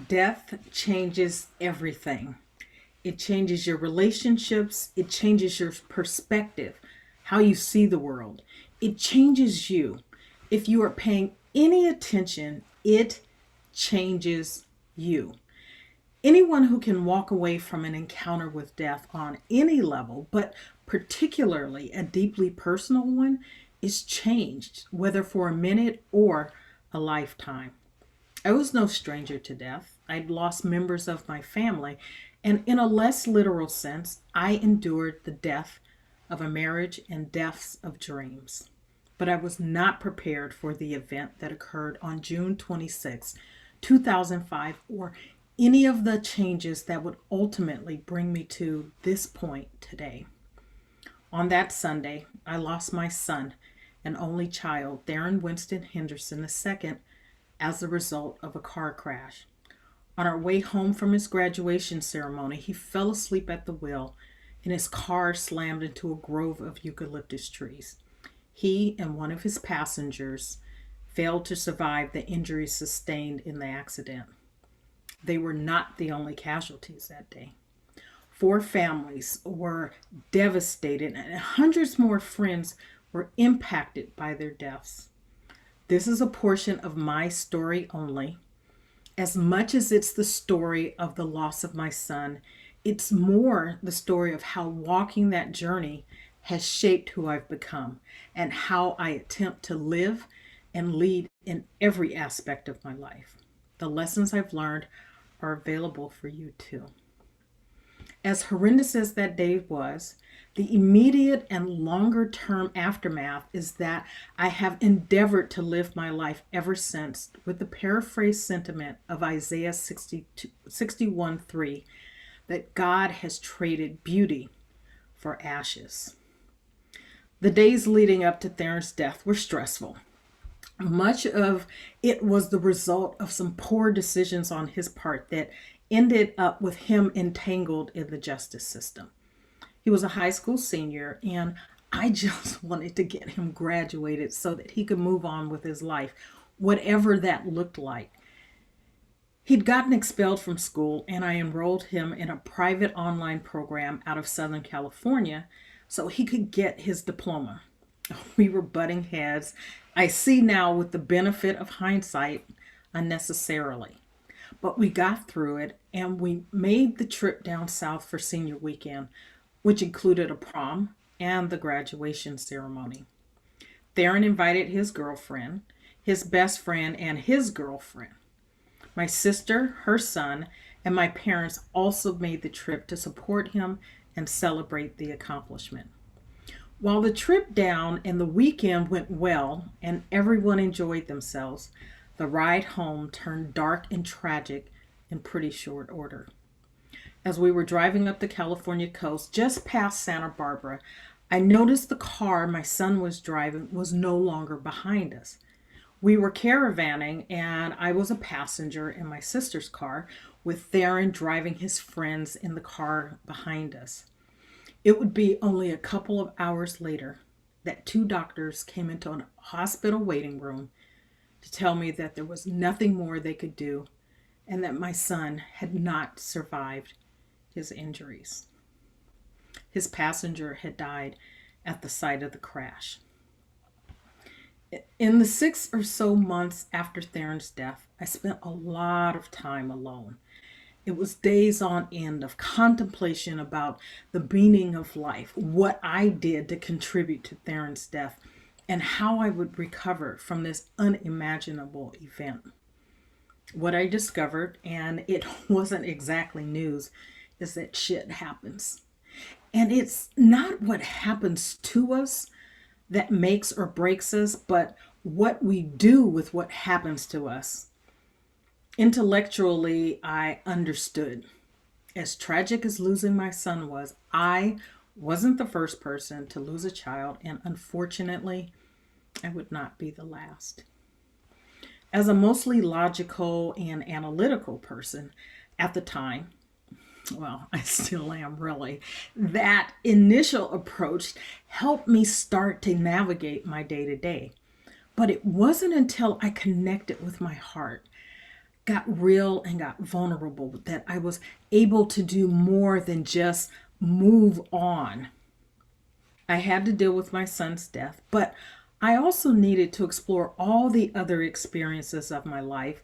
Death changes everything. It changes your relationships. It changes your perspective, how you see the world. It changes you. If you are paying any attention, it changes you. Anyone who can walk away from an encounter with death on any level, but particularly a deeply personal one, is changed, whether for a minute or a lifetime. I was no stranger to death. I'd lost members of my family, and in a less literal sense, I endured the death of a marriage and deaths of dreams. But I was not prepared for the event that occurred on June 26, 2005, or any of the changes that would ultimately bring me to this point today. On that Sunday, I lost my son, an only child, Darren Winston Henderson II, as a result of a car crash. On our way home from his graduation ceremony, he fell asleep at the wheel and his car slammed into a grove of eucalyptus trees. He and one of his passengers failed to survive the injuries sustained in the accident. They were not the only casualties that day. 4 families were devastated and hundreds more friends were impacted by their deaths. This is a portion of my story only. As much as it's the story of the loss of my son, it's more the story of how walking that journey has shaped who I've become and how I attempt to live and lead in every aspect of my life. The lessons I've learned are available for you too. As horrendous as that day was, the immediate and longer term aftermath is that I have endeavored to live my life ever since with the paraphrased sentiment of Isaiah 61:3 that God has traded beauty for ashes. The days leading up to Theron's death were stressful. Much of it was the result of some poor decisions on his part that ended up with him entangled in the justice system. He was a high school senior, and I just wanted to get him graduated so that he could move on with his life, whatever that looked like. He'd gotten expelled from school, and I enrolled him in a private online program out of Southern California so he could get his diploma. We were butting heads. I see now with the benefit of hindsight, unnecessarily. But we got through it, and we made the trip down south for senior weekend, which included a prom and the graduation ceremony. Theron invited his girlfriend, his best friend, and his girlfriend. My sister, her son, and my parents also made the trip to support him and celebrate the accomplishment. While the trip down and the weekend went well and everyone enjoyed themselves, the ride home turned dark and tragic in pretty short order. As we were driving up the California coast, just past Santa Barbara, I noticed the car my son was driving was no longer behind us. We were caravanning, and I was a passenger in my sister's car, with Theron driving his friends in the car behind us. It would be only a couple of hours later that 2 doctors came into a hospital waiting room to tell me that there was nothing more they could do and that my son had not survived his injuries. His passenger had died at the site of the crash. In the 6 or so months after Theron's death, I spent a lot of time alone. It was days on end of contemplation about the meaning of life, what I did to contribute to Theron's death, and how I would recover from this unimaginable event. What I discovered, and it wasn't exactly news, is that shit happens. And it's not what happens to us that makes or breaks us, but what we do with what happens to us. Intellectually, I understood. As tragic as losing my son was, I wasn't the first person to lose a child, and unfortunately, I would not be the last. As a mostly logical and analytical person at the time, well, I still am really, that initial approach helped me start to navigate my day-to-day. But it wasn't until I connected with my heart, got real and got vulnerable, that I was able to do more than just move on. I had to deal with my son's death, but I also needed to explore all the other experiences of my life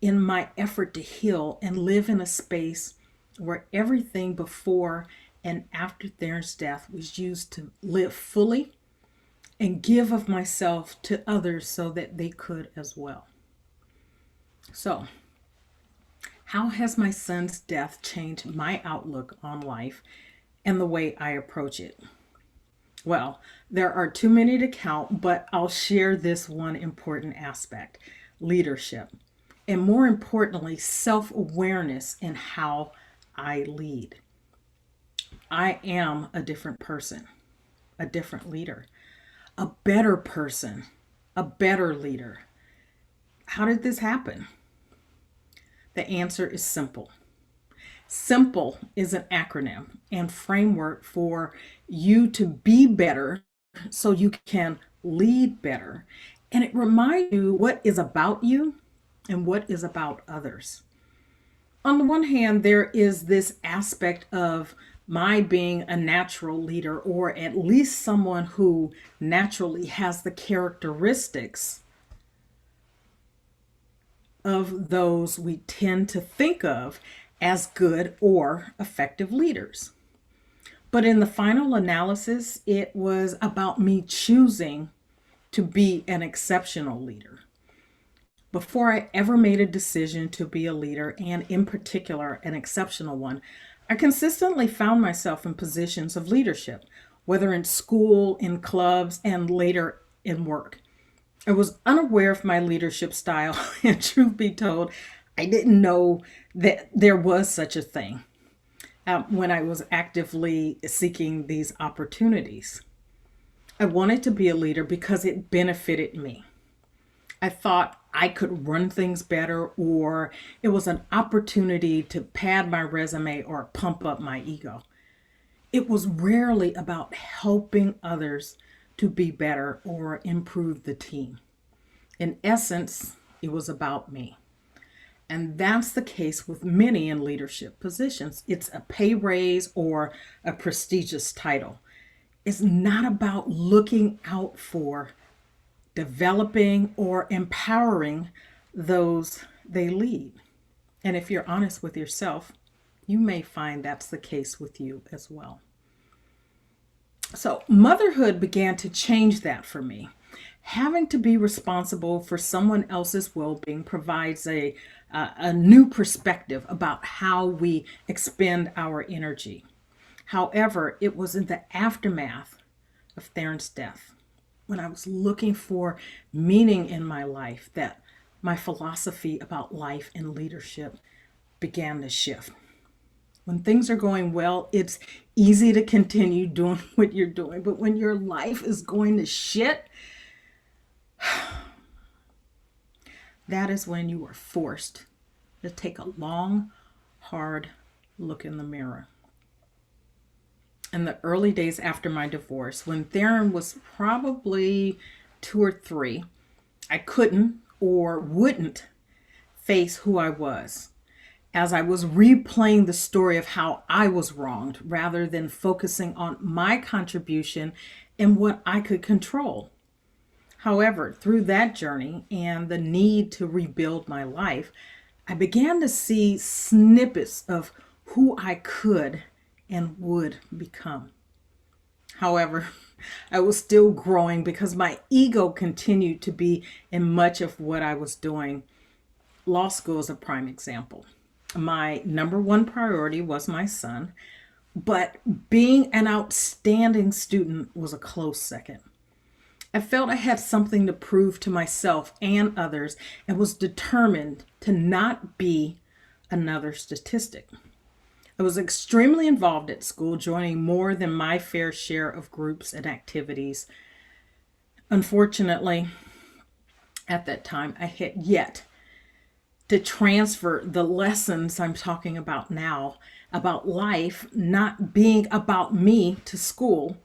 in my effort to heal and live in a space where everything before and after Theron's death was used to live fully and give of myself to others so that they could as well. So, how has my son's death changed my outlook on life and the way I approach it? Well, there are too many to count, but I'll share this one important aspect: leadership. And more importantly, self-awareness in how I lead. I am a different person, a different leader, a better person, a better leader. How did this happen? The answer is simple. SIMPLE is an acronym and framework for you to be better so you can lead better. And it reminds you what is about you and what is about others. On the one hand, there is this aspect of my being a natural leader, or at least someone who naturally has the characteristics of those we tend to think of as good or effective leaders. But in the final analysis, it was about me choosing to be an exceptional leader. Before I ever made a decision to be a leader, and in particular an exceptional one, I consistently found myself in positions of leadership, whether in school, in clubs, and later in work. I was unaware of my leadership style, and truth be told, I didn't know that there was such a thing when I was actively seeking these opportunities. I wanted to be a leader because it benefited me. I thought I could run things better, or it was an opportunity to pad my resume or pump up my ego. It was rarely about helping others to be better or improve the team. In essence, it was about me. And that's the case with many in leadership positions. It's a pay raise or a prestigious title. It's not about looking out for, developing, or empowering those they lead. And if you're honest with yourself, you may find that's the case with you as well. So motherhood began to change that for me. Having to be responsible for someone else's well-being provides a new perspective about how we expend our energy. However, it was in the aftermath of Theron's death, when I was looking for meaning in my life, that my philosophy about life and leadership began to shift. When things are going well, it's easy to continue doing what you're doing. But when your life is going to shit, that is when you are forced to take a long, hard look in the mirror. In the early days after my divorce, when Theron was probably 2 or 3, I couldn't or wouldn't face who I was, as I was replaying the story of how I was wronged rather than focusing on my contribution and what I could control. However, through that journey and the need to rebuild my life, I began to see snippets of who I could and would become. However, I was still growing because my ego continued to be in much of what I was doing. Law school is a prime example. My number one priority was my son, but being an outstanding student was a close second. I felt I had something to prove to myself and others, and was determined to not be another statistic. I was extremely involved at school, joining more than my fair share of groups and activities. Unfortunately, at that time, I had yet to transfer the lessons I'm talking about now, about life not being about me, to school.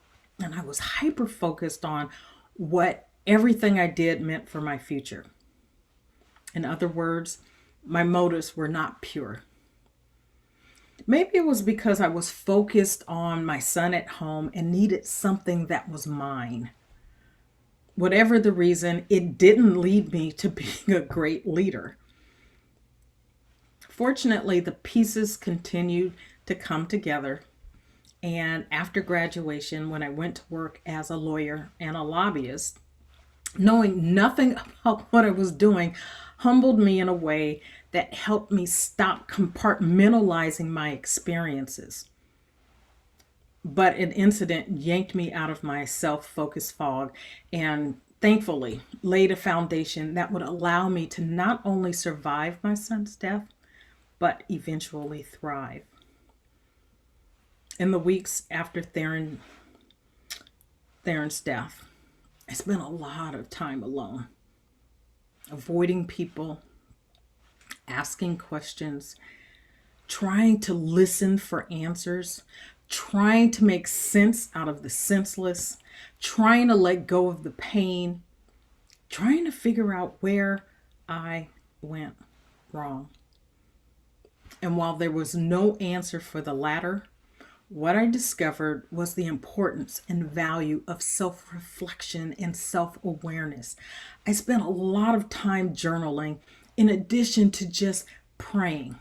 And I was hyper focused on what everything I did meant for my future. In other words, My motives were not pure. Maybe it was because I was focused on my son at home and needed something that was mine. Whatever the reason, it didn't lead me to being a great leader. Fortunately, the pieces continued to come together. And after graduation, when I went to work as a lawyer and a lobbyist, knowing nothing about what I was doing humbled me in a way that helped me stop compartmentalizing my experiences. But an incident yanked me out of my self-focused fog and thankfully laid a foundation that would allow me to not only survive my son's death, but eventually thrive. In the weeks after Theron's death, I spent a lot of time alone, avoiding people, asking questions, trying to listen for answers, trying to make sense out of the senseless, trying to let go of the pain, trying to figure out where I went wrong. And while there was no answer for the latter, what I discovered was the importance and value of self-reflection and self-awareness. I spent a lot of time journaling in addition to just praying,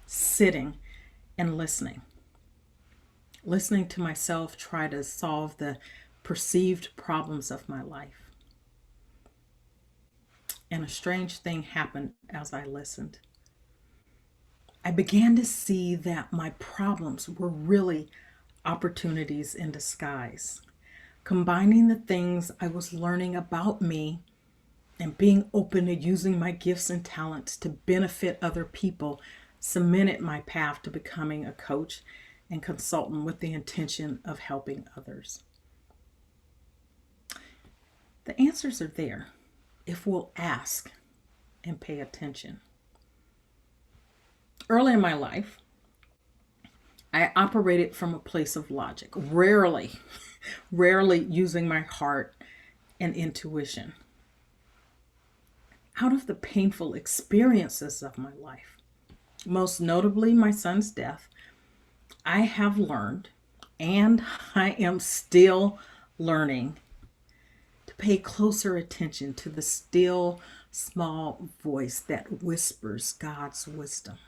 sitting, and listening. Listening to myself try to solve the perceived problems of my life. And a strange thing happened as I listened. I began to see that my problems were really opportunities in disguise. Combining the things I was learning about me and being open to using my gifts and talents to benefit other people cemented my path to becoming a coach and consultant with the intention of helping others. The answers are there if we'll ask and pay attention. Early in my life, I operated from a place of logic, rarely using my heart and intuition. Out of the painful experiences of my life, most notably my son's death, I have learned, and I am still learning, to pay closer attention to the still, small voice that whispers God's wisdom.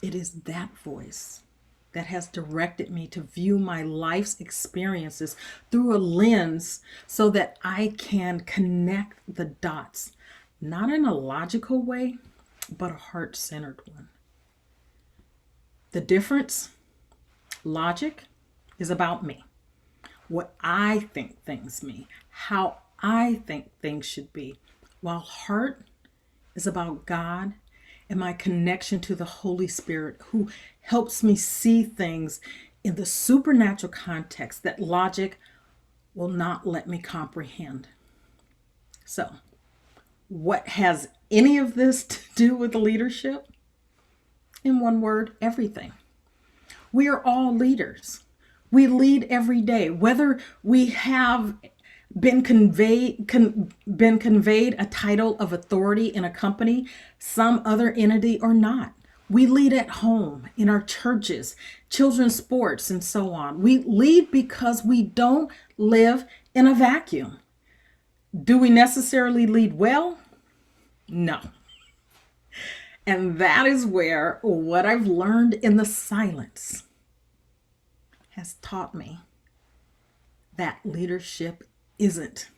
It is that voice that has directed me to view my life's experiences through a lens so that I can connect the dots, not in a logical way, but a heart-centered one. The difference, logic, is about me, what I think things mean, how I think things should be, while heart is about God and my connection to the Holy Spirit, who helps me see things in the supernatural context that logic will not let me comprehend. So, what has any of this to do with leadership? In one word, everything. We are all leaders. We lead every day, whether we have been conveyed a title of authority in a company, some other entity, or not. We lead at home, in our churches, children's sports, and so on. We lead because we don't live in a vacuum. Do we necessarily lead well? No. And that is where what I've learned in the silence has taught me that leadership isn't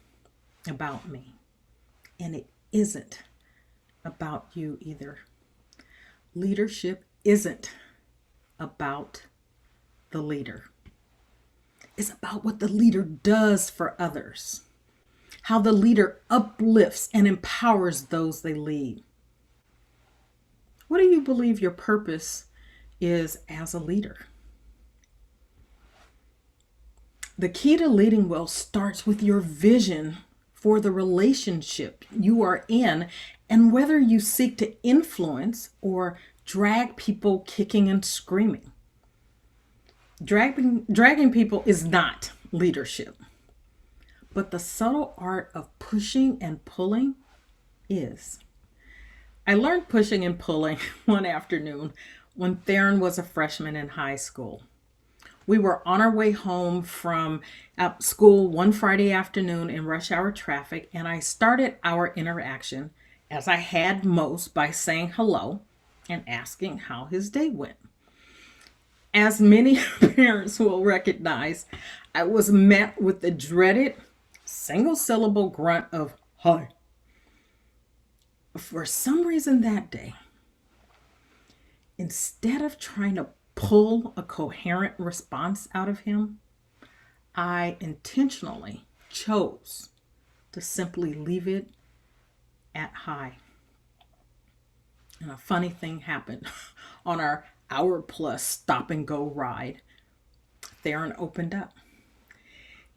about me, and it isn't about you either. Leadership isn't about the leader. It's about what the leader does for others, how the leader uplifts and empowers those they lead. What do you believe your purpose is as a leader? The key to leading well starts with your vision for the relationship you are in and whether you seek to influence or drag people kicking and screaming. Dragging people is not leadership, but the subtle art of pushing and pulling is. I learned pushing and pulling one afternoon when Theron was a freshman in high school. We were on our way home from school one Friday afternoon in rush hour traffic, and I started our interaction, as I had most, by saying hello and asking how his day went. As many parents will recognize, I was met with the dreaded single syllable grunt of hi. For some reason that day, instead of trying to pull a coherent response out of him, I intentionally chose to simply leave it at hi. And a funny thing happened. On our hour-plus stop-and-go ride, Theron opened up.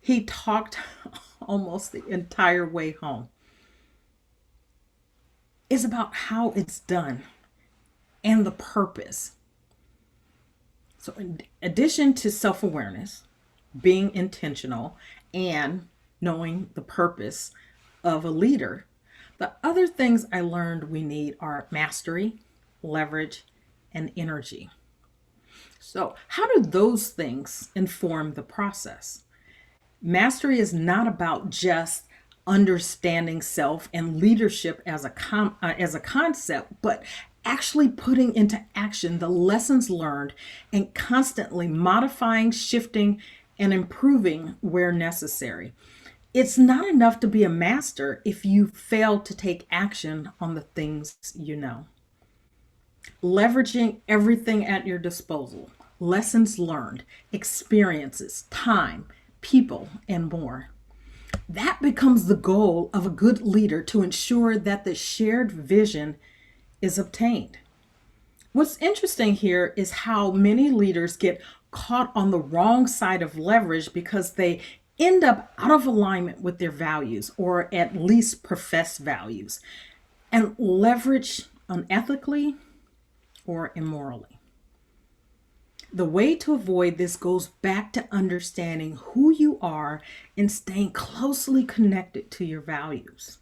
He talked almost the entire way home. It's about how it's done and the purpose. So in addition to self-awareness, being intentional, and knowing the purpose of a leader, the other things I learned we need are mastery, leverage, and energy. So how do those things inform the process? Mastery is not about just understanding self and leadership as a concept, but actually putting into action the lessons learned and constantly modifying, shifting, and improving where necessary. It's not enough to be a master if you fail to take action on the things you know. Leveraging everything at your disposal, lessons learned, experiences, time, people, and more. That becomes the goal of a good leader, to ensure that the shared vision is obtained. What's interesting here is how many leaders get caught on the wrong side of leverage because they end up out of alignment with their values, or at least professed values, and leverage unethically or immorally. The way to avoid this goes back to understanding who you are and staying closely connected to your values.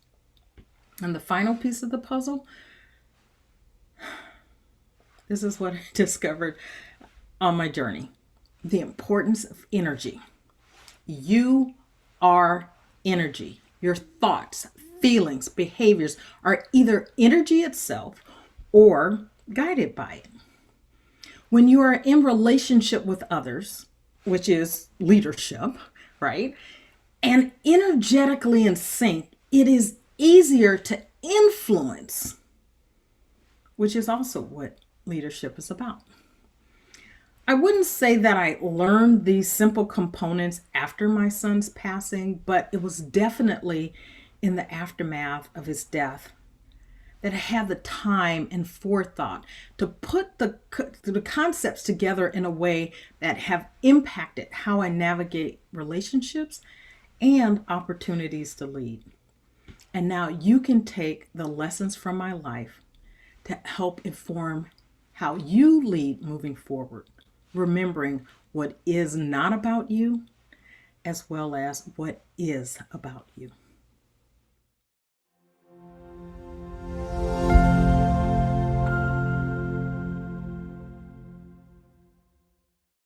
And the final piece of the puzzle, this is what I discovered on my journey: the importance of energy. You are energy. Your thoughts, feelings, behaviors are either energy itself or guided by it. When you are in relationship with others, which is leadership, right, and energetically in sync, it is easier to influence, which is also what leadership is about. I wouldn't say that I learned these simple components after my son's passing, but it was definitely in the aftermath of his death that I had the time and forethought to put the concepts together in a way that have impacted how I navigate relationships and opportunities to lead. And now you can take the lessons from my life to help inform how you lead moving forward, remembering what is not about you as well as what is about you.